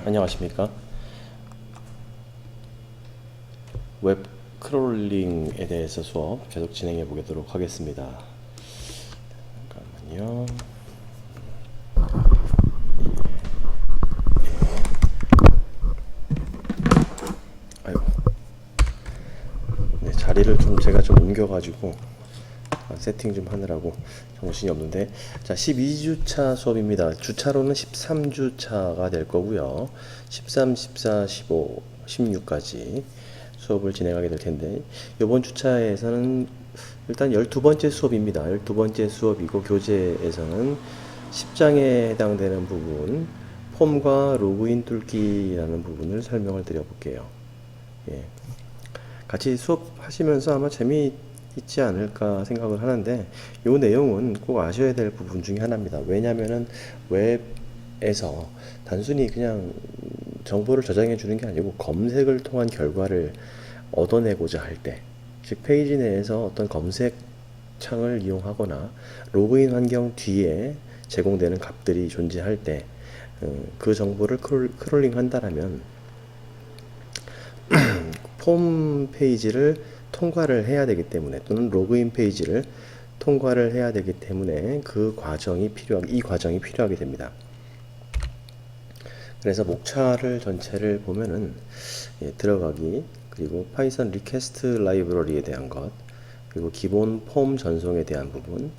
안녕하십니까. 웹 크롤링에 대해서 수업 계속 진행해 보도록 하겠습니다. 잠깐만요. 아이고. 네, 자리를 제가 좀 옮겨가지고 세팅 좀 하느라고 정신이 없는데, 자, 12주차 수업입니다. 주차로는 13주차가 될 거고요. 13, 14, 15, 16까지 수업을 진행하게 될 텐데, 이번 주차에서는 일단 12번째 수업입니다. 12번째 수업이고, 교재에서는 10장에 해당되는 부분, 폼과 로그인 뚫기라는 부분을 설명을 드려볼게요. 예. 같이 수업하시면서 아마 재미있지 않을까 생각을 하는데, 이 내용은 꼭 아셔야 될 부분 중에 하나입니다. 왜냐면은 웹에서 단순히 그냥 정보를 저장해 주는 게 아니고 검색을 통한 결과를 얻어내고자 할 때, 즉 페이지 내에서 어떤 검색 창을 이용하거나 로그인 환경 뒤에 제공되는 값들이 존재할 때, 그 정보를 크롤링 한다라면 폼 페이지를 통과를 해야 되기 때문에, 또는 로그인 페이지를 통과를 해야 되기 때문에 이 과정이 필요하게 됩니다. 그래서 목차를 전체를 보면은, 들어가기, 그리고 파이썬 리퀘스트 라이브러리에 대한 것, 그리고 기본 폼 전송에 대한 부분,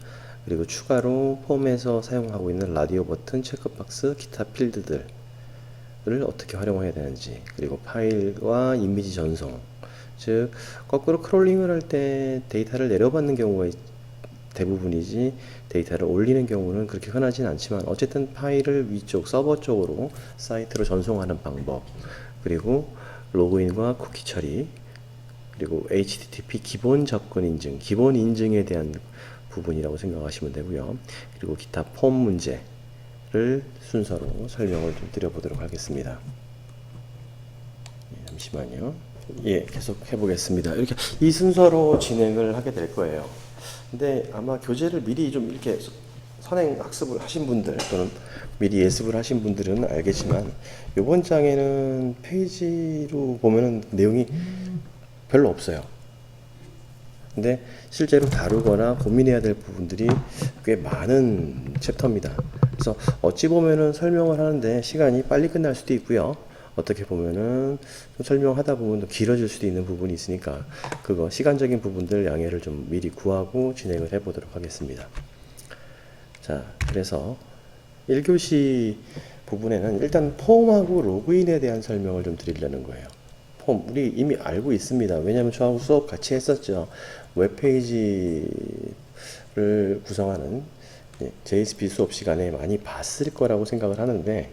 그리고 추가로 폼에서 사용하고 있는 라디오 버튼, 체크박스, 기타 필드들을 어떻게 활용해야 되는지, 그리고 파일과 이미지 전송, 즉 거꾸로 크롤링을 할 때 데이터를 내려받는 경우가 대부분이지 데이터를 올리는 경우는 그렇게 흔하진 않지만, 어쨌든 파일을 위쪽 서버 쪽으로 사이트로 전송하는 방법, 그리고 로그인과 쿠키 처리, 그리고 HTTP 기본 접근 인증, 기본 인증에 대한 부분이라고 생각하시면 되고요. 그리고 기타 폼 문제를 순서로 설명을 좀 드려보도록 하겠습니다. 잠시만요. 계속 해보겠습니다. 이렇게 이 순서로 진행을 하게 될 거예요. 근데 아마 교재를 미리 좀 이렇게 선행 학습을 하신 분들, 또는 미리 예습을 하신 분들은 알겠지만, 이번 장에는 페이지로 보면은 내용이 별로 없어요. 근데 실제로 다루거나 고민해야 될 부분들이 꽤 많은 챕터입니다. 그래서 어찌 보면은 설명을 하는데 시간이 빨리 끝날 수도 있고요. 어떻게 보면은 좀 설명하다 보면 더 길어질 수도 있는 부분이 있으니까, 그거 시간적인 부분들 양해를 좀 미리 구하고 진행을 해 보도록 하겠습니다. 자, 그래서 1교시 부분에는 일단 폼하고 로그인에 대한 설명을 좀 드리려는 거예요. 폼, 우리 이미 알고 있습니다. 왜냐하면 저하고 수업 같이 했었죠. 웹페이지를 구성하는 JSP 수업 시간에 많이 봤을 거라고 생각을 하는데,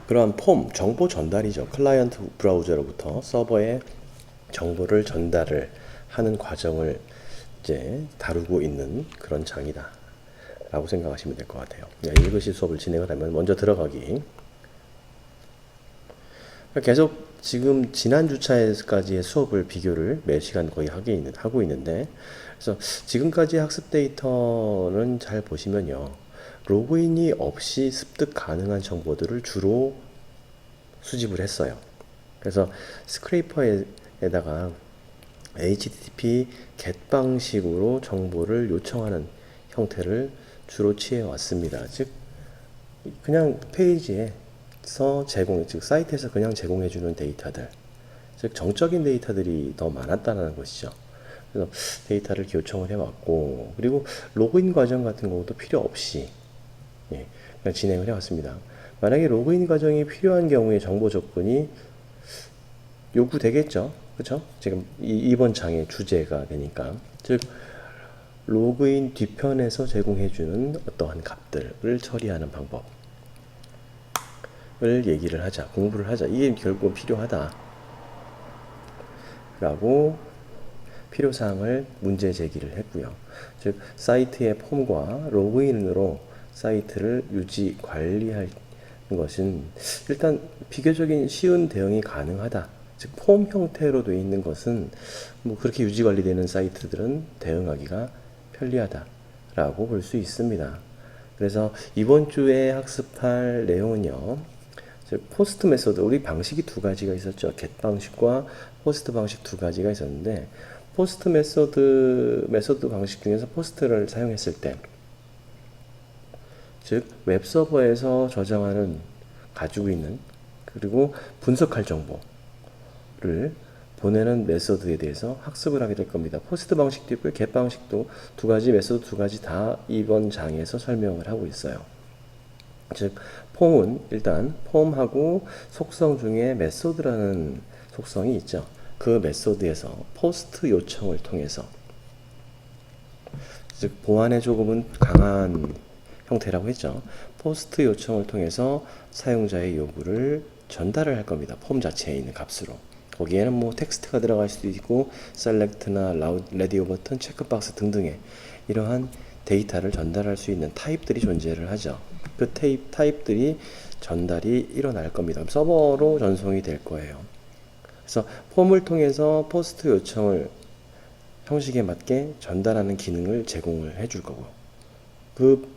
그러한 폼, 정보 전달이죠. 클라이언트 브라우저로부터 서버에 정보를 전달을 하는 과정을 이제 다루고 있는 그런 장이다 라고 생각하시면 될 것 같아요. 1교시 수업을 진행을 하면 먼저 들어가기. 계속 지금 지난 주차에까지의 수업을 비교를 매 시간 거의 하고 있는데, 그래서 지금까지 학습 데이터는 잘 보시면요, 로그인이 없이 습득 가능한 정보들을 주로 수집을 했어요. 그래서 스크레이퍼에다가 HTTP get 방식으로 정보를 요청하는 형태를 주로 취해 왔습니다. 즉 그냥 페이지에서 즉 사이트에서 그냥 제공해주는 데이터들, 즉 정적인 데이터들이 더 많았다는 것이죠. 그래서 데이터를 요청을 해왔고, 그리고 로그인 과정 같은 경우도 필요 없이 그냥 진행을 해왔습니다. 만약에 로그인 과정이 필요한 경우에 정보 접근이 요구되겠죠. 그렇죠? 지금 이번 장의 주제가 되니까, 즉 로그인 뒤편에서 제공해주는 어떠한 값들을 처리하는 방법을 얘기를 하자, 공부를 하자. 이게 결국 필요하다 라고 필요사항을 문제 제기를 했고요. 즉 사이트의 폼과 로그인으로 사이트를 유지 관리할 것은 일단 비교적인 쉬운 대응이 가능하다. 즉 폼 형태로 되어 있는 것은 뭐 그렇게 유지 관리되는 사이트들은 대응하기가 편리하다라고 볼 수 있습니다. 그래서 이번 주에 학습할 내용은요, 즉 포스트 메소드, 우리 방식이 두 가지가 있었죠. get 방식과 포스트 방식 두 가지가 있었는데, 포스트 메소드 방식 중에서 포스트를 사용했을 때, 즉 웹서버에서 저장하는, 가지고 있는, 그리고 분석할 정보를 보내는 메소드에 대해서 학습을 하게 될 겁니다. 포스트 방식도 있고요, get 방식도, 두 가지 메소드 두 가지 다 이번 장에서 설명을 하고 있어요. 즉 폼은 일단 폼하고 속성 중에 메소드라는 속성이 있죠. 그 메소드에서 포스트 요청을 통해서, 즉 보안에 조금은 강한 형태라고 했죠. 포스트 요청을 통해서 사용자의 요구를 전달을 할 겁니다. 폼 자체에 있는 값으로. 거기에는 뭐 텍스트가 들어갈 수도 있고 셀렉트나 라디오 버튼, 체크박스 등등의 이러한 데이터를 전달할 수 있는 타입들이 존재를 하죠. 그 타입들이 전달이 일어날 겁니다. 서버로 전송이 될 거예요. 그래서 폼을 통해서 포스트 요청을 형식에 맞게 전달하는 기능을 제공을 해줄 거고, 그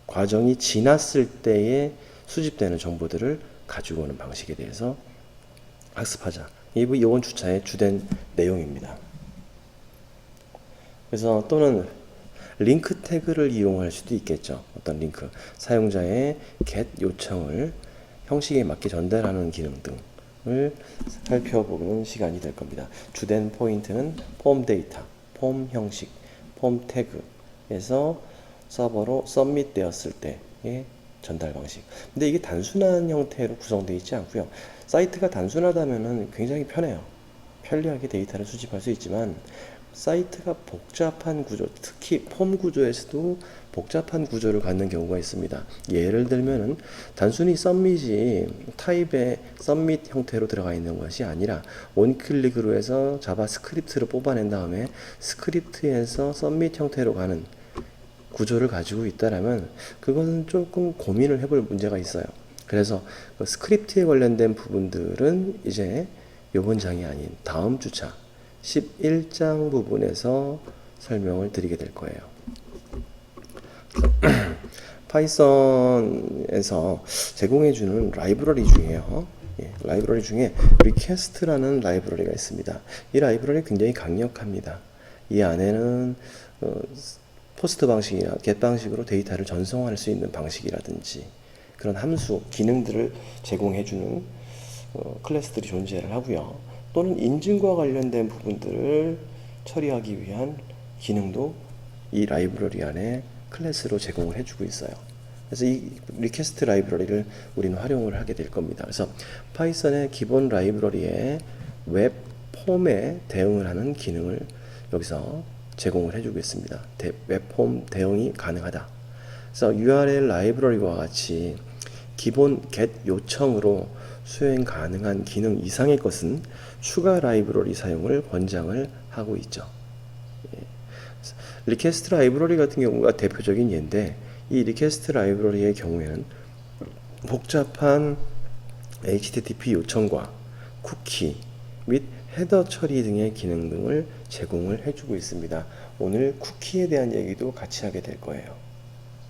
과정이 지났을 때에 수집되는 정보들을 가지고 오는 방식에 대해서 학습하자. 이번 주차의 주된 내용입니다. 그래서 또는 링크 태그를 이용할 수도 있겠죠. 어떤 링크, 사용자의 get 요청을 형식에 맞게 전달하는 기능 등을 살펴보는 시간이 될 겁니다. 주된 포인트는 폼 데이터, 폼 형식, 폼 태그에서 서버로 서밋 되었을 때의 전달 방식. 근데 이게 단순한 형태로 구성되어 있지 않고요. 사이트가 단순하다면 굉장히 편해요. 편리하게 데이터를 수집할 수 있지만, 사이트가 복잡한 구조, 특히 폼 구조에서도 복잡한 구조를 갖는 경우가 있습니다. 예를 들면은 단순히 서밋이 타입의 서밋 형태로 들어가 있는 것이 아니라 원클릭으로 해서 자바스크립트를 뽑아낸 다음에 스크립트에서 서밋 형태로 가는 구조를 가지고 있다라면 그것은 조금 고민을 해볼 문제가 있어요. 그래서 그 스크립트에 관련된 부분들은 이제 이번 장이 아닌 다음 주차 11장 부분에서 설명을 드리게 될 거예요. 파이썬에서 제공해주는 라이브러리 중에요. 라이브러리 중에 리퀘스트라는 라이브러리가 있습니다. 이 라이브러리 굉장히 강력합니다. 이 안에는 포스트 방식이나 get 방식으로 데이터를 전송할 수 있는 방식이라든지 그런 함수, 기능들을 제공해주는 클래스들이 존재를 하고요. 또는 인증과 관련된 부분들을 처리하기 위한 기능도 이 라이브러리 안에 클래스로 제공을 해주고 있어요. 그래서 이 리퀘스트 라이브러리를 우리는 활용을 하게 될 겁니다. 그래서 파이썬의 기본 라이브러리에 웹 폼에 대응을 하는 기능을 여기서 제공을 해주고 있습니다. 웹폼 대응이 가능하다. 그래서 URL 라이브러리와 같이 기본 get 요청으로 수행 가능한 기능 이상의 것은 추가 라이브러리 사용을 권장을 하고 있죠. 리퀘스트 라이브러리 같은 경우가 대표적인 예인데, 이 리퀘스트 라이브러리의 경우에는 복잡한 HTTP 요청과 쿠키 및 헤더 처리 등의 기능 등을 제공을 해주고 있습니다. 오늘 쿠키에 대한 얘기도 같이 하게 될 거예요.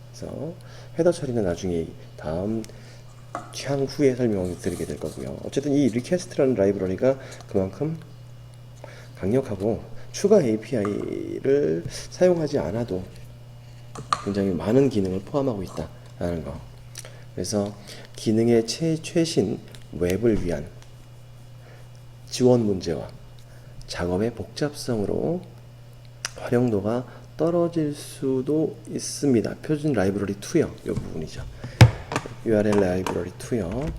그래서 헤더 처리는 나중에 다음 향후에 설명을 드리게 될 거고요. 어쨌든 이 리퀘스트라는 라이브러리가 그만큼 강력하고 추가 API를 사용하지 않아도 굉장히 많은 기능을 포함하고 있다라는 거. 그래서 기능의 최신 웹을 위한 지원 문제와 작업의 복잡성으로 활용도가 떨어질 수도 있습니다. 표준 라이브러리 2요. 이 부분이죠. URL 라이브러리 2요.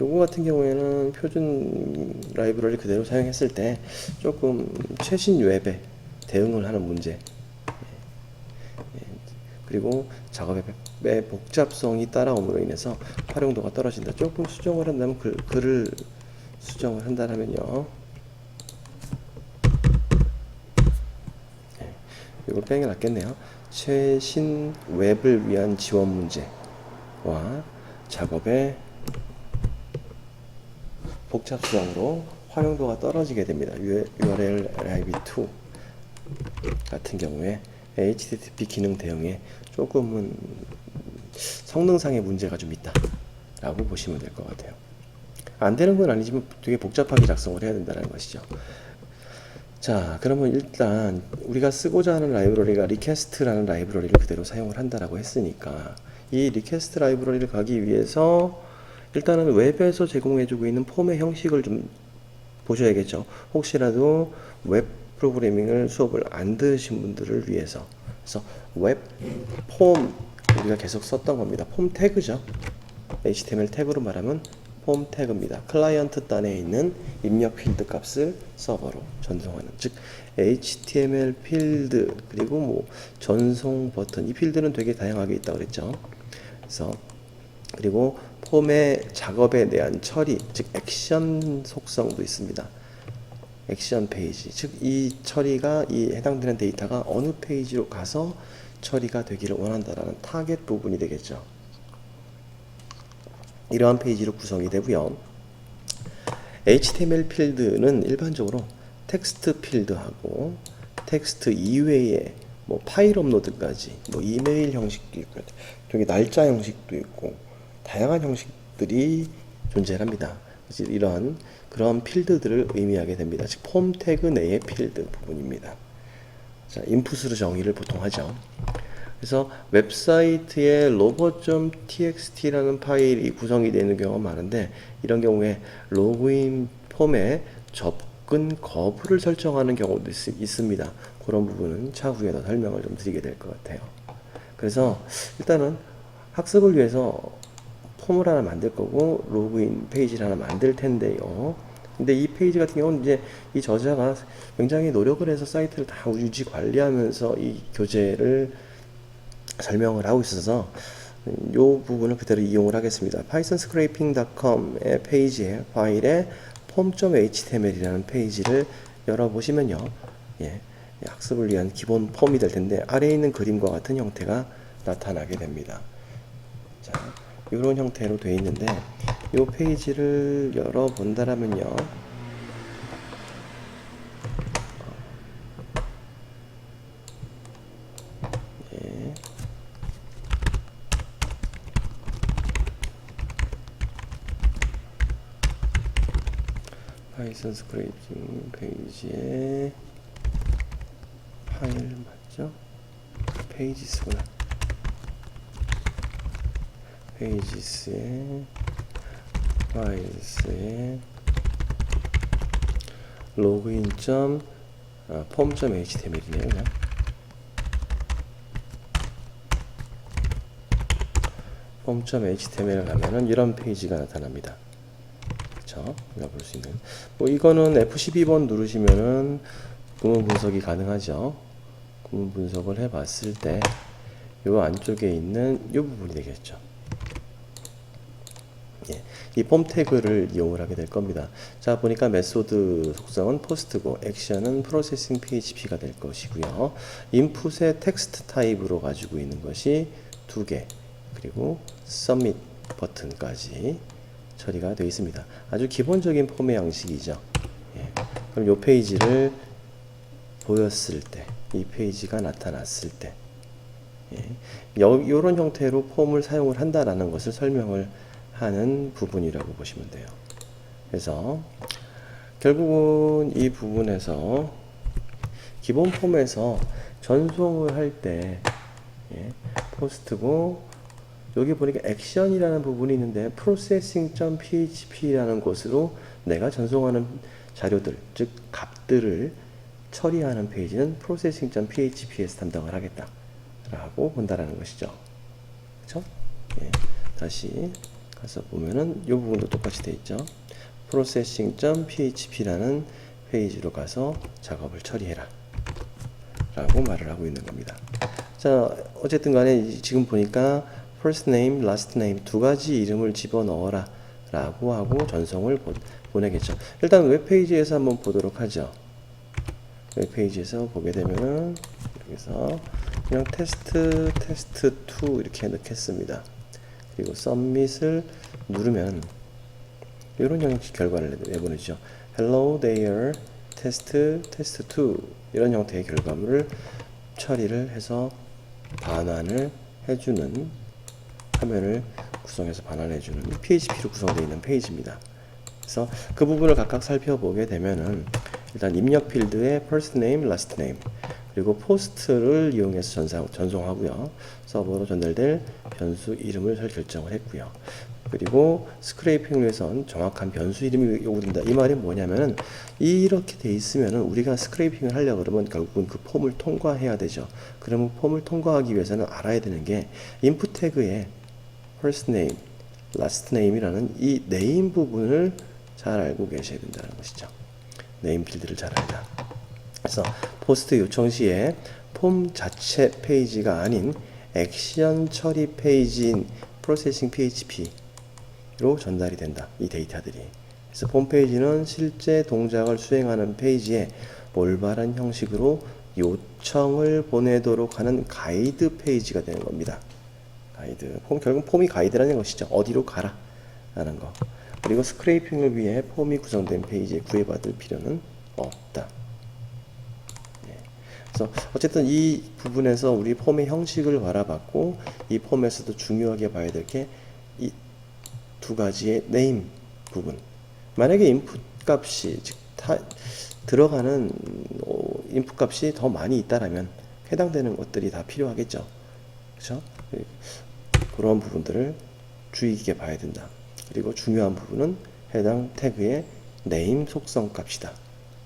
요거 같은 경우에는 표준 라이브러리 그대로 사용했을 때 조금 최신 웹에 대응을 하는 문제, 그리고 작업의 복잡성이 따라옴으로 인해서 활용도가 떨어진다. 조금 수정을 한다면 글을 수정을 한다면요. 이걸 빼는 게 낫겠네요. 최신 웹을 위한 지원 문제와 작업의 복잡성으로 활용도가 떨어지게 됩니다. URL lib2 같은 경우에 HTTP 기능 대응에 조금은 성능상의 문제가 좀 있다 라고 보시면 될 것 같아요. 안 되는 건 아니지만 되게 복잡하게 작성을 해야 된다는 것이죠. 자, 그러면 일단 우리가 쓰고자 하는 라이브러리가 리퀘스트라는 라이브러리를 그대로 사용을 한다라고 했으니까 이 리퀘스트 라이브러리를 가기 위해서 일단은 웹에서 제공해주고 있는 폼의 형식을 좀 보셔야겠죠. 혹시라도 웹 프로그래밍을 수업을 안 들으신 분들을 위해서, 그래서 웹 폼 우리가 계속 썼던 겁니다. 폼 태그죠. HTML 태그로 말하면 폼 태그입니다. 클라이언트 단에 있는 입력 필드 값을 서버로 전송하는, 즉 HTML 필드 그리고 뭐 전송 버튼, 이 필드는 되게 다양하게 있다고 그랬죠. 그래서 그리고 폼의 작업에 대한 처리, 즉 액션 속성도 있습니다. 액션 페이지, 즉 이 처리가 이 해당되는 데이터가 어느 페이지로 가서 처리가 되기를 원한다라는 타겟 부분이 되겠죠. 이러한 페이지로 구성이 되고요. HTML 필드는 일반적으로 텍스트 필드하고 텍스트 이외에 뭐 파일 업로드까지, 뭐 이메일 형식도 있고, 되게 날짜 형식도 있고 다양한 형식들이 존재합니다. 이러한 그런 필드들을 의미하게 됩니다. 즉 폼 태그 내의 필드 부분입니다. 자, 인풋으로 정의를 보통 하죠. 그래서 웹사이트에 robo.txt라는 파일이 구성이 되는 경우가 많은데, 이런 경우에 로그인 폼에 접근 거부를 설정하는 경우도 있습니다. 그런 부분은 차후에 더 설명을 좀 드리게 될 것 같아요. 그래서 일단은 학습을 위해서 폼을 하나 만들 거고 로그인 페이지를 하나 만들 텐데요. 근데 이 페이지 같은 경우는 이제 이 저자가 굉장히 노력을 해서 사이트를 다 유지 관리하면서 이 교재를 설명을 하고 있어서 이 부분을 그대로 이용을 하겠습니다. pythonscraping.com의 페이지에 파일에 form.html이라는 페이지를 열어보시면요, 예, 학습을 위한 기본 폼이 될 텐데 아래에 있는 그림과 같은 형태가 나타나게 됩니다. 자, 이런 형태로 되어 있는데 이 페이지를 열어본다라면요, 예, 파이썬 스크래핑 페이지에 파일 맞죠? 페이지스구나. 페이지스에 파일스에 로그인 폼.html이네요. 그냥 폼.html을 가면은 이런 페이지가 나타납니다. 그쵸? 우리가 볼 수 있는, 뭐 이거는 F12번 누르시면은 구문 분석이 가능하죠. 구문 분석을 해봤을 때 요 안쪽에 있는 요 부분이 되겠죠. 예, 이 폼 태그를 이용을 하게 될 겁니다. 자, 보니까 메소드 속성은 포스트고 액션은 프로세싱 PHP가 될 것이고요. 인풋의 텍스트 타입으로 가지고 있는 것이 2개, 그리고 서밋 버튼까지 처리가 되어 있습니다. 아주 기본적인 폼의 양식이죠. 예, 그럼 이 페이지를 보였을 때, 이 페이지가 나타났을 때, 예, 이런 형태로 폼을 사용을 한다라는 것을 설명을 하는 부분이라고 보시면 돼요. 그래서 결국은 이 부분에서 기본 폼에서 전송을 할 때, 예, 포스트고, 여기 보니까 액션이라는 부분이 있는데 processing.php라는 곳으로 내가 전송하는 자료들, 즉 값들을 처리하는 페이지는 processing.php에서 담당을 하겠다 라고 본다라는 것이죠. 그쵸? 예, 다시 가서 보면은 이 부분도 똑같이 되어 있죠. processing.php라는 페이지로 가서 작업을 처리해라 라고 말을 하고 있는 겁니다. 자, 어쨌든 간에 지금 보니까 first name, last name 두 가지 이름을 집어넣어라 라고 하고 전송을 보내겠죠. 일단 웹페이지에서 한번 보도록 하죠. 웹페이지에서 보게 되면은 여기서 그냥 테스트2 이렇게 넣겠습니다. 그리고 submit을 누르면 이런 형식 결과를 내보내죠. hello there test2 이런 형태의 결과물을 처리를 해서 반환을 해주는 화면을 구성해서 반환해주는 PHP로 구성되어 있는 페이지입니다. 그래서 그 부분을 각각 살펴보게 되면은 일단 입력 필드에 first name, last name 그리고 포스트를 이용해서 전송하고요. 서버로 전달될 변수 이름을 잘 결정을 했고요. 그리고 스크레이핑을 위해선 정확한 변수 이름이 요구된다. 이 말이 뭐냐면은 이렇게 돼 있으면은 우리가 스크레이핑을 하려고 그러면 결국은 그 폼을 통과해야 되죠. 그러면 폼을 통과하기 위해서는 알아야 되는 게 인풋 태그에 first name, last name이라는 이 네임 부분을 잘 알고 계셔야 된다는 것이죠. 네임 필드를 잘 알자. 그래서 포스트 요청 시에 폼 자체 페이지가 아닌 액션 처리 페이지인 프로세싱 PHP로 전달이 된다. 이 데이터들이. 그래서 폼 페이지는 실제 동작을 수행하는 페이지에 올바른 형식으로 요청을 보내도록 하는 가이드 페이지가 되는 겁니다. 가이드. 결국 폼이 가이드라는 것이죠. 어디로 가라 라는 거. 그리고 스크레이핑을 위해 폼이 구성된 페이지에 구애받을 필요는 없다. 그래서 어쨌든 이 부분에서 우리 폼의 형식을 바라봤고 이 폼에서도 중요하게 봐야 될 게 이 두 가지의 네임 부분. 만약에 인풋 값이 즉 들어가는 인풋 값이 더 많이 있다라면 해당되는 것들이 다 필요하겠죠. 그렇죠? 그런 부분들을 주의 깊게 봐야 된다. 그리고 중요한 부분은 해당 태그의 네임 속성 값이다.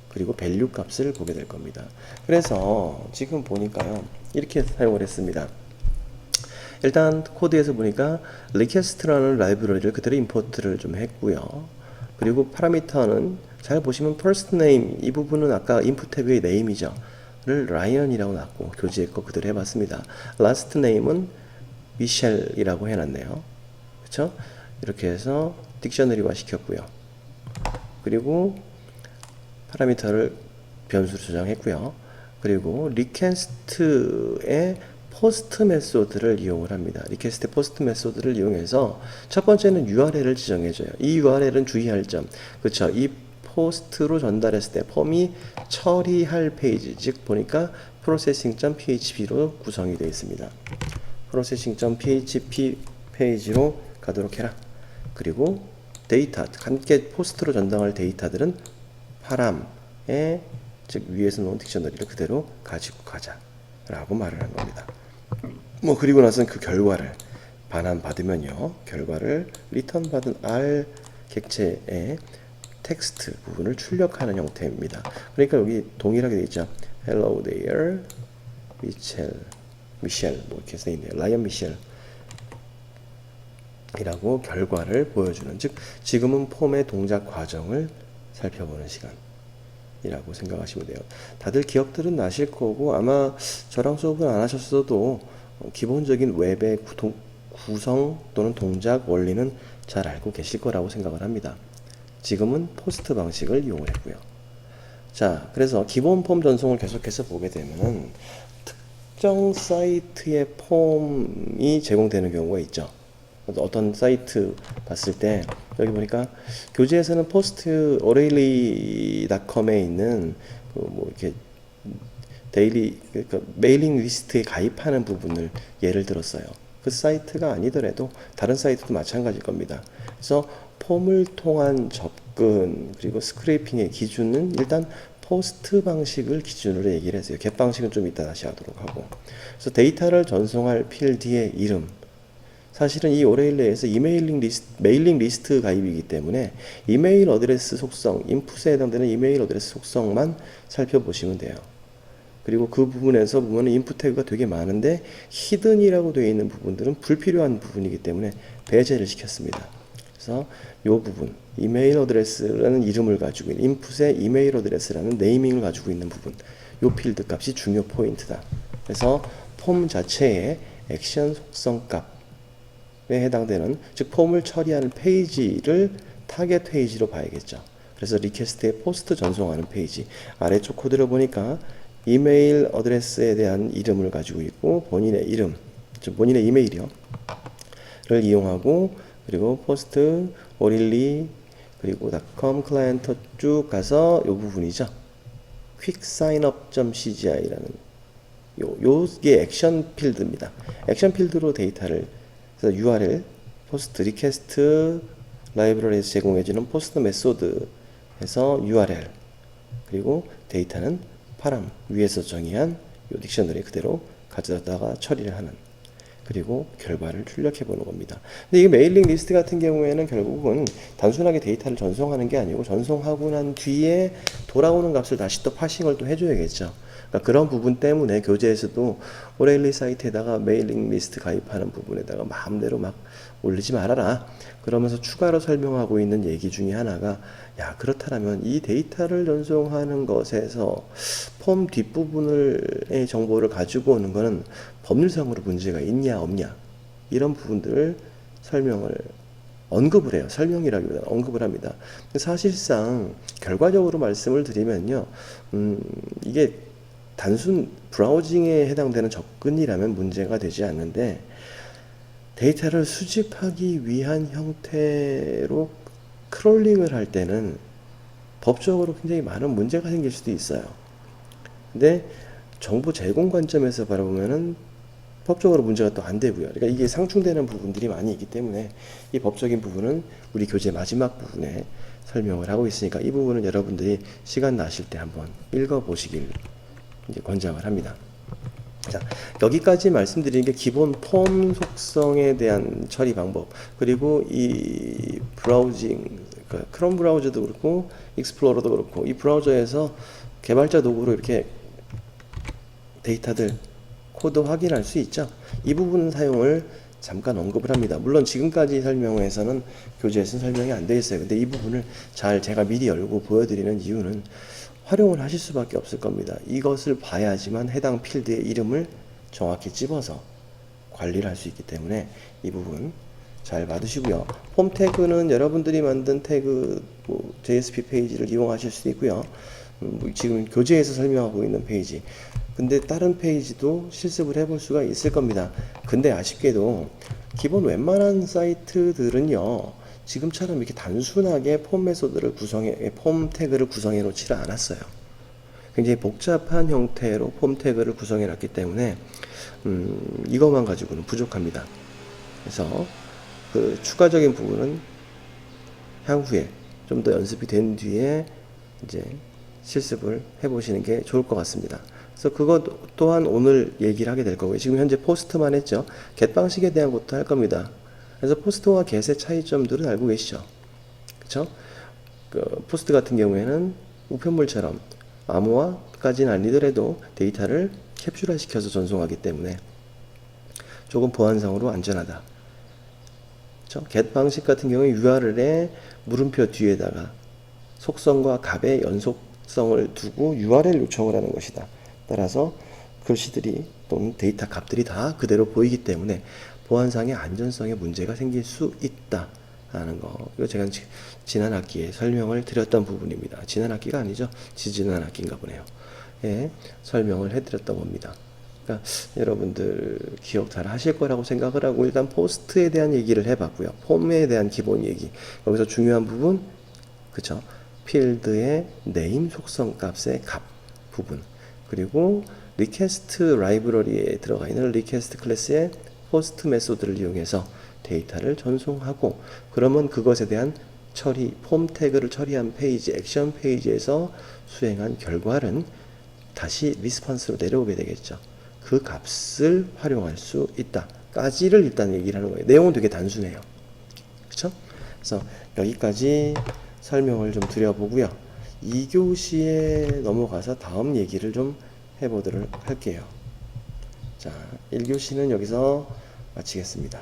그리고 밸류 값을 보게 될 겁니다. 그래서 지금 보니까요. 이렇게 사용을 했습니다. 일단 코드에서 보니까 request라는 라이브러리를 그대로 임포트를 좀 했고요. 그리고 파라미터는 잘 보시면 first name 이 부분은 아까 input 태그의 name이죠. 를 라이언이라고 놨고 교재 거 그대로 해봤습니다. last name은 미셸이라고 해놨네요. 그렇죠? 이렇게 해서 딕셔너리화 시켰고요. 그리고 파라미터를 변수로 저장했고요. 그리고 리퀘스트의 포스트 메소드를 이용을 합니다. 리퀘스트 포스트 메소드를 이용해서 첫 번째는 URL을 지정해줘요. 이 URL은 주의할 점, 그렇죠? 이 포스트로 전달했을 때 폼이 처리할 페이지, 즉 보니까 processing.php로 구성이 되어 있습니다. processing.php 페이지로 가도록 해라. 그리고 데이터, 함께 포스트로 전달할 데이터들은 파람에 즉 위에서 놓은 딕셔너리를 그대로 가지고 가자 라고 말을 한 겁니다. 그리고 나서는 그 결과를 반환 받으면요, 결과를 리턴 받은 R 객체의 텍스트 부분을 출력하는 형태입니다. 그러니까 여기 동일하게 되어 있죠. Hello there, 미셸 뭐 이렇게 써 있네요. 라이언 미셸 이라고 결과를 보여주는, 즉 지금은 폼의 동작 과정을 살펴보는 시간이라고 생각하시면 돼요. 다들 기억들은 나실 거고 아마 저랑 수업을 안 하셨어도 기본적인 웹의 구성 또는 동작 원리는 잘 알고 계실 거라고 생각을 합니다. 지금은 포스트 방식을 이용을 했고요. 자, 그래서 기본 폼 전송을 계속해서 보게 되면은 특정 사이트의 폼이 제공되는 경우가 있죠. 어떤 사이트 봤을 때 여기 보니까 교재에서는 포스트 오레일리.com에 있는 뭐 이렇게 데일리 그러니까 메일링 리스트에 가입하는 부분을 예를 들었어요. 그 사이트가 아니더라도 다른 사이트도 마찬가지일 겁니다. 그래서 폼을 통한 접근 그리고 스크래핑의 기준은 일단 포스트 방식을 기준으로 얘기를 했어요. 겟 방식은 좀 이따 다시 하도록 하고. 그래서 데이터를 전송할 필드의 이름, 사실은 이 오레일리에서 메일링 리스트 가입이기 때문에 이메일 어드레스 속성, 인풋에 해당되는 이메일 어드레스 속성만 살펴보시면 돼요. 그리고 그 부분에서 보면 인풋 태그가 되게 많은데 히든이라고 되어 있는 부분들은 불필요한 부분이기 때문에 배제를 시켰습니다. 그래서 이 부분, 이메일 어드레스라는 이름을 가지고 있는 인풋에 이메일 어드레스라는 네이밍을 가지고 있는 부분, 이 필드 값이 중요 포인트다. 그래서 폼 자체의 액션 속성 값에 해당되는, 즉 폼을 처리하는 페이지를 타겟 페이지로 봐야겠죠. 그래서 리퀘스트에 포스트 전송하는 페이지, 아래쪽 코드를 보니까 이메일 어드레스에 대한 이름을 가지고 있고 본인의 이름, 즉 본인의 이메일이요 를 이용하고, 그리고 포스트 오릴리 그리고 .com 클라이언트 쭉 가서 이 부분이죠. quicksignup.cgi라는 요게 액션 필드입니다. 액션 필드로 데이터를 그래서 URL, 포스트 리퀘스트 라이브러리에서 제공해주는 포스트 메소드에서 URL, 그리고 데이터는 파람 위에서 정의한 요 딕셔너리 그대로 가져다가 처리를 하는, 그리고 결과를 출력해 보는 겁니다. 근데 이 메일링 리스트 같은 경우에는 결국은 단순하게 데이터를 전송하는 게 아니고 전송하고 난 뒤에 돌아오는 값을 다시 또 파싱을 또 해줘야겠죠. 그러니까 그런 부분 때문에 교재에서도 오레일리 사이트에다가 메일링 리스트 가입하는 부분에다가 마음대로 막 올리지 말아라, 그러면서 추가로 설명하고 있는 얘기 중에 하나가, 야 그렇다면 이 데이터를 전송하는 것에서 폼 뒷부분의 정보를 가지고 오는 거는 법률상으로 문제가 있냐 없냐, 이런 부분들을 설명을 언급을 해요. 설명이라기보다는 언급을 합니다. 사실상 결과적으로 말씀을 드리면요, 이게 단순 브라우징에 해당되는 접근이라면 문제가 되지 않는데, 데이터를 수집하기 위한 형태로 크롤링을 할 때는 법적으로 굉장히 많은 문제가 생길 수도 있어요. 근데 정보 제공 관점에서 바라보면은 법적으로 문제가 또 안 되고요. 그러니까 이게 상충되는 부분들이 많이 있기 때문에 이 법적인 부분은 우리 교재 마지막 부분에 설명을 하고 있으니까 이 부분은 여러분들이 시간 나실 때 한번 읽어보시길 이제 권장을 합니다. 자, 여기까지 말씀드린 게 기본 폼 속성에 대한 처리 방법, 그리고 이 브라우징, 그러니까 크롬 브라우저도 그렇고 익스플로러도 그렇고 이 브라우저에서 개발자 도구로 이렇게 데이터들 코드 확인할 수 있죠. 이 부분 사용을 잠깐 언급을 합니다. 물론 지금까지 설명에서는 교재에서는 설명이 안 되어 있어요. 근데 이 부분을 잘 제가 미리 열고 보여드리는 이유는 활용을 하실 수밖에 없을 겁니다. 이것을 봐야지만 해당 필드의 이름을 정확히 집어서 관리를 할 수 있기 때문에 이 부분 잘 받으시고요. 폼 태그는 여러분들이 만든 태그 JSP 페이지를 이용하실 수도 있고요. 지금 교재에서 설명하고 있는 페이지, 근데 다른 페이지도 실습을 해볼 수가 있을 겁니다. 근데 아쉽게도 기본 웬만한 사이트들은요, 지금처럼 이렇게 단순하게 폼 메소드를 폼 태그를 구성해 놓지를 않았어요. 굉장히 복잡한 형태로 폼 태그를 구성해 놨기 때문에 이것만 가지고는 부족합니다. 그래서 그 추가적인 부분은 향후에 좀 더 연습이 된 뒤에 이제 실습을 해보시는 게 좋을 것 같습니다. 그래서 그것 또한 오늘 얘기를 하게 될 거고요. 지금 현재 포스트만 했죠. get 방식에 대한 것도 할 겁니다. 그래서 포스트와 get의 차이점들은 알고 계시죠? 그쵸? 그 포스트 같은 경우에는 우편물처럼 암호화까지는 아니더라도 데이터를 캡슐화 시켜서 전송하기 때문에 조금 보안상으로 안전하다. 그쵸? get 방식 같은 경우에 URL에 물음표 뒤에다가 속성과 값의 연속성을 두고 URL 요청을 하는 것이다. 따라서 글씨들이 또는 데이터 값들이 다 그대로 보이기 때문에 보안상의 안전성에 문제가 생길 수 있다 하는 거. 이거 제가 지난 학기에 설명을 드렸던 부분입니다. 지난 학기가 아니죠. 지지난 학기인가 보네요. 예, 설명을 해드렸던 겁니다. 그러니까 여러분들 기억 잘 하실 거라고 생각을 하고 일단 포스트에 대한 얘기를 해봤고요. 폼에 대한 기본 얘기. 여기서 중요한 부분, 그쵸? 필드의 네임 속성 값의 값 부분, 그리고 리퀘스트 라이브러리에 들어가 있는 리퀘스트 클래스의 포스트 메소드를 이용해서 데이터를 전송하고, 그러면 그것에 대한 처리, 폼 태그를 처리한 페이지, 액션 페이지에서 수행한 결과는 다시 리스폰스로 내려오게 되겠죠. 그 값을 활용할 수 있다 까지를 일단 얘기를 하는 거예요. 내용은 되게 단순해요. 그렇죠? 그래서 여기까지 설명을 좀 드려보고요. 2교시에 넘어가서 다음 얘기를 좀 해보도록 할게요. 자, 1교시는 여기서 마치겠습니다.